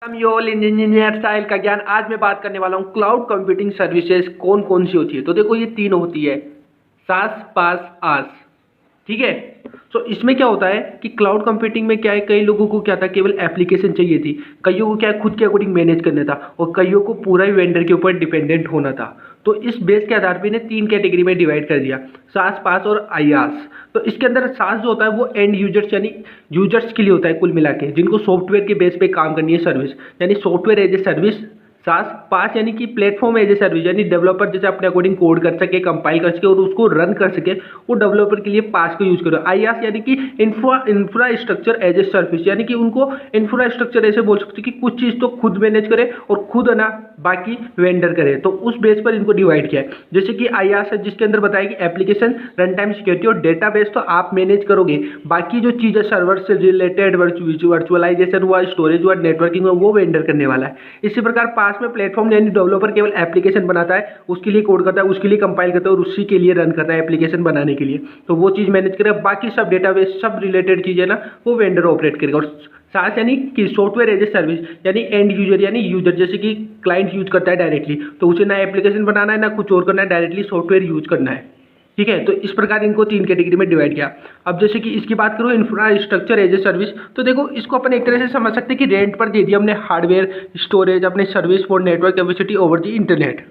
यो engineer style का ज्ञान। आज मैं बात करने वाला हूँ क्लाउड कंप्यूटिंग सर्विसेज कौन कौन सी होती है। तो देखो ये तीन होती है, सास पास आस। ठीक है। तो इसमें क्या होता है कि क्लाउड कंप्यूटिंग में क्या है, कई लोगों को क्या था, केवल एप्लीकेशन चाहिए थी, कईयों को क्या है खुद के अकॉर्डिंग मैनेज करना था, और कईयों को पूरा ही वेंडर के ऊपर डिपेंडेंट होना था। तो इस बेस के आधार पर इन्हें तीन कैटेगरी में डिवाइड कर दिया, सास पास और आईआस। तो इसके अंदर सास जो होता है वो एंड यूजर्स यानी यूजर्स के लिए होता है कुल मिला के, जिनको सॉफ्टवेयर के बेस पे काम करनी है सर्विस, यानी सॉफ्टवेयर एज ए सर्विस। सास पास यानी कि प्लेटफॉर्म एज ए सर्विस, यानी डेवलपर जैसे अपने अकॉर्डिंग कोड कर सके, कंपाइल कर सके और उसको रन कर सके, वो डेवलपर के लिए पास को यूज करो। आईआस यानी कि इंफ्रास्ट्रक्चर एज ए सर्विस, यानी कि उनको इंफ्रास्ट्रक्चर ऐसे बोल सकते कि कुछ चीज़ तो खुद मैनेज करे और खुद है ना बाकी वेंडर करे। तो उस बेस पर इनको डिवाइड किया है। जैसे कि आईआस है जिसके अंदर बताया कि एप्लीकेशन, रन टाइम सिक्योरिटी और डेटाबेस तो आप मैनेज करोगे, बाकी जो चीज़ें सर्वर से रिलेटेड वर्चुअलाइजेशन हुआ, स्टोरेज हुआ, नेटवर्किंग हुआ, वो वेंडर करने वाला है। इसी प्रकार पास में प्लेटफॉर्म यानी डेवलपर केवल एप्लीकेशन बनाता है, उसके लिए कोड करता है, उसके लिए कंपाइल करता है और उसी के लिए रन करता है एप्लीकेशन बनाने के लिए, तो वो चीज़ मैनेज करेगा। बाकी सब डेटाबेस सब रिलेटेड चीज़ें ना वो वेंडर ऑपरेट करेगा। और सास यानी कि सॉफ्टवेयर एज ए सर्विस, यानी एंड यूजर यानी यूजर जैसे कि क्लाइंट यूज करता है डायरेक्टली, तो उसे ना एप्लीकेशन बनाना है ना कुछ और करना है, डायरेक्टली सॉफ्टवेयर यूज करना है। ठीक है। तो इस प्रकार इनको तीन कैटेगरी में डिवाइड किया। अब जैसे कि इसकी बात करूँ इंफ्रास्ट्रक्चर एज ए सर्विस, तो देखो इसको अपन एक तरह से समझ सकते हैं कि रेंट पर दे दिया हमने हार्डवेयर, स्टोरेज, अपने service for network capacity over the internet.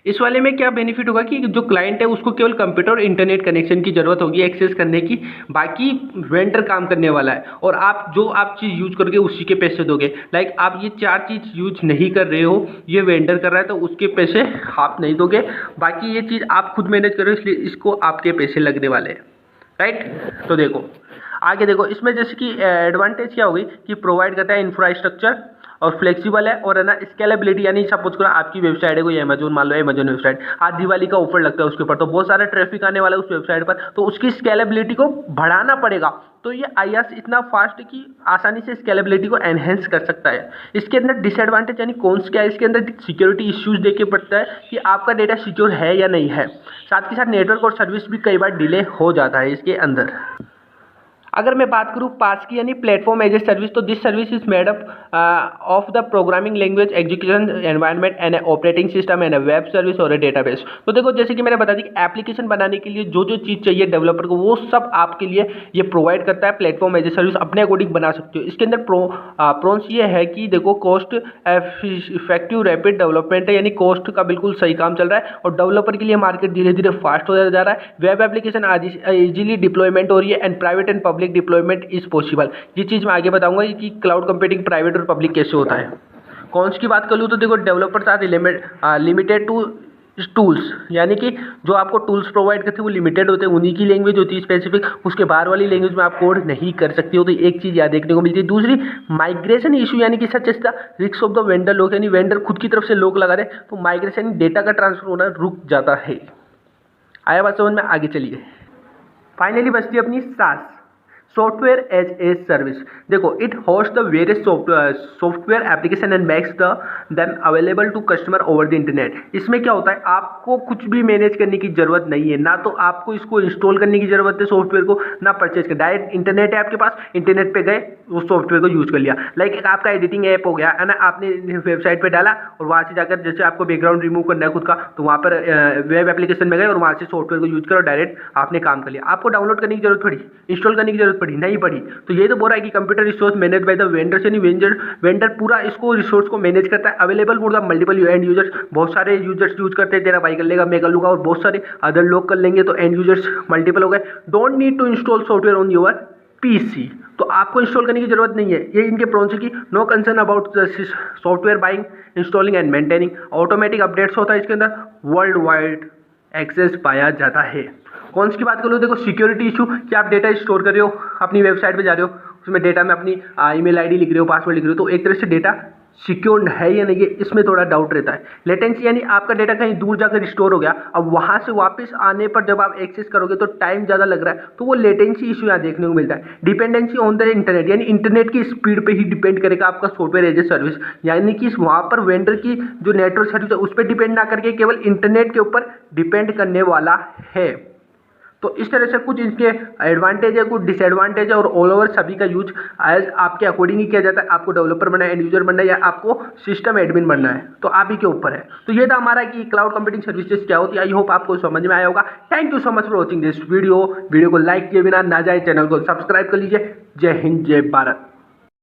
इस वाले में क्या बेनिफिट होगा कि जो क्लाइंट है उसको केवल कंप्यूटर और इंटरनेट कनेक्शन की जरूरत होगी एक्सेस करने की, बाकी वेंडर काम करने वाला है और आप चीज़ यूज करके उसी के पैसे दोगे। लाइक आप ये चार चीज़ यूज नहीं कर रहे हो, ये वेंडर कर रहा है तो उसके पैसे आप नहीं दोगे, बाकी ये चीज़ आप खुद मैनेज कर रहे हो इसलिए इसको आपके पैसे लगने वाले हैं। राइट। तो देखो आगे देखो इसमें जैसे कि एडवांटेज क्या होगी कि प्रोवाइड करता है इंफ्रास्ट्रक्चर और फ्लेक्सिबल है और है ना स्केलेबिलिटी, यानी सपोज करो आपकी वेबसाइट है कोई अमेजोन, मान लो अमेजोन वेबसाइट, आज दिवाली का ऑफर लगता है उसके ऊपर, तो बहुत सारा ट्रैफिक आने वाला है उस वेबसाइट पर, तो उसकी स्केलेबिलिटी को बढ़ाना पड़ेगा। तो ये आईआस इतना फास्ट कि आसानी से स्केलेबिलिटी को एनहेंस कर सकता है। इसके अंदर डिसएडवांटेज यानी कौन क्या है, इसके अंदर सिक्योरिटी इश्यूज देखे पड़ता है कि आपका डेटा सिक्योर है या नहीं है, साथ के साथ नेटवर्क और सर्विस भी कई बार डिले हो जाता है इसके अंदर। अगर मैं बात करूँ पास की यानी प्लेटफॉर्म एज ए सर्विस, तो this service is made up of the programming language, execution environment and operating system and web service और ए डेटाबेस। तो देखो जैसे कि मैंने बता दी कि एप्लीकेशन बनाने के लिए जो जो चीज़ चाहिए डेवलपर को वो सब आपके लिए ये प्रोवाइड करता है। प्लेटफॉर्म एज ए सर्विस अपने अकॉर्डिंग बना सकते हो। इसके अंदर प्रोन्स ये है कि देखो कॉस्ट इफेक्टिव रैपिड डेवलपमेंट है, यानी कॉस्ट का बिल्कुल सही काम चल रहा है और डेवलपर के लिए मार्केट धीरे धीरे फास्ट हो जा रहा है। वेब एप्लीकेशन आज इजीली डिप्लॉयमेंट हो रही है and private and public deployment is possible. ये चीज़ मैं आगे बताऊंगा कि क्लाउड कंप्यूटिंग प्राइवेट और पब्लिक कैसे होता है। कॉन्स की बात कर लूँ तो देखो developers are limited to tools, यानी कि जो आपको टूल्स प्रोवाइड करते हैं वो लिमिटेड होते हैं, उन्हीं की लैंग्वेज होती है स्पेसिफिक, उसके बाहर वाली लैंग्वेज में आप कोड नहीं कर सकते हो। तो एक चीज़ याद देखने को मिलती है। दूसरी माइग्रेशन इशू, यानी कि such is the risk of the vendor लोग, यानी वेंडर खुद की तरफ से लोग लगा रहे तो माइग्रेशन डेटा का ट्रांसफर होना रुक जाता है। आया बात समझ में? आगे चलिए। फाइनली बचती है अपनी SaaS, software as a service. देखो it host the various software application and makes them available to customer over the internet. इसमें क्या होता है आपको कुछ भी मैनेज करने की जरूरत नहीं है, ना तो आपको इसको इंस्टॉल करने की जरूरत है सॉफ्टवेयर को, ना परचेज कर, डायरेक्ट इंटरनेट है आपके पास, इंटरनेट पे गए उस सॉफ्टवेयर को यूज कर लिया। लाइक आपका एडिटिंग ऐप हो गया है ना, आपने वेबसाइट पे डाला और वहाँ से जाकर जैसे आपको बैकग्राउंड रिमूव करना है खुद का, तो वहाँ पर वेब एप्लीकेशन में गए और वहाँ से सॉफ्टवेयर को यूज करो, डायरेक्ट आपने काम कर लिया। आपको डाउनलोड करने की जरूरत पड़ी, इंस्टॉल करने की जरूरत पड़ी नहीं पड़ी। तो ये तो बोल रहा है कि computer resource manage by the vendors, यानी वेंडर पूरा इसको रिसोर्स को मैनेज करता है। Available for the multiple and users, बहुत सारे यूजर्स यूज करते हैं, तेरा भाई कर लेगा, मैं कर लूंगा और बहुत सारे अदर लोग कर लेंगे, तो एंड यूजर्स मल्टीपल हो गए। Don't need to install software on your PC, तो आपको इंस्टॉल करने की जरूरत नहीं है। ये इनके प्रोन्स है कि no concern about software buying, installing and maintaining, automatic updates होता है इसके अंदर, वर्ल्ड वाइड एक्सेस पाया जाता है। कौन सी बात करूँ, देखो सिक्योरिटी इशू कि आप डेटा स्टोर कर रहे हो, अपनी वेबसाइट पे जा रहे हो, उसमें डेटा में अपनी ईमेल आईडी लिख रहे हो, पासवर्ड लिख रहे हो, तो एक तरह से डेटा सिक्योर्ड है या नहीं है इसमें थोड़ा डाउट रहता है। लेटेंसी यानी आपका डेटा कहीं दूर जाकर स्टोर हो गया, अब वहाँ से वापस आने पर जब आप एक्सेस करोगे तो टाइम ज़्यादा लग रहा है, तो वो लेटेंसी इशू यहाँ देखने को मिलता है। डिपेंडेंसी ऑन द इंटरनेट, यानी इंटरनेट की स्पीड पे ही डिपेंड करेगा आपका सॉफ्टवेयर एज ए सर्विस, यानी कि वहाँ पर वेंडर की जो नेटवर्क सर्विस है उस पर डिपेंड ना करके केवल इंटरनेट के ऊपर डिपेंड करने वाला है। तो इस तरह से कुछ इनके एडवांटेज है, कुछ डिसएडवांटेज है, और ऑल ओवर सभी का यूज एज आपके अकॉर्डिंग ही किया जाता है। आपको डेवलपर बनना है, एंड यूजर बनना है, या आपको सिस्टम एडमिन बनना है, तो आप ही के ऊपर है। तो ये था हमारा कि क्लाउड कंप्यूटिंग सर्विसेज क्या होती है। आई होप आपको समझ में आया होगा। Thank you so much for watching this video को लाइक किए बिना ना जाए, चैनल को सब्सक्राइब कर लीजिए। जय हिंद, जय भारत।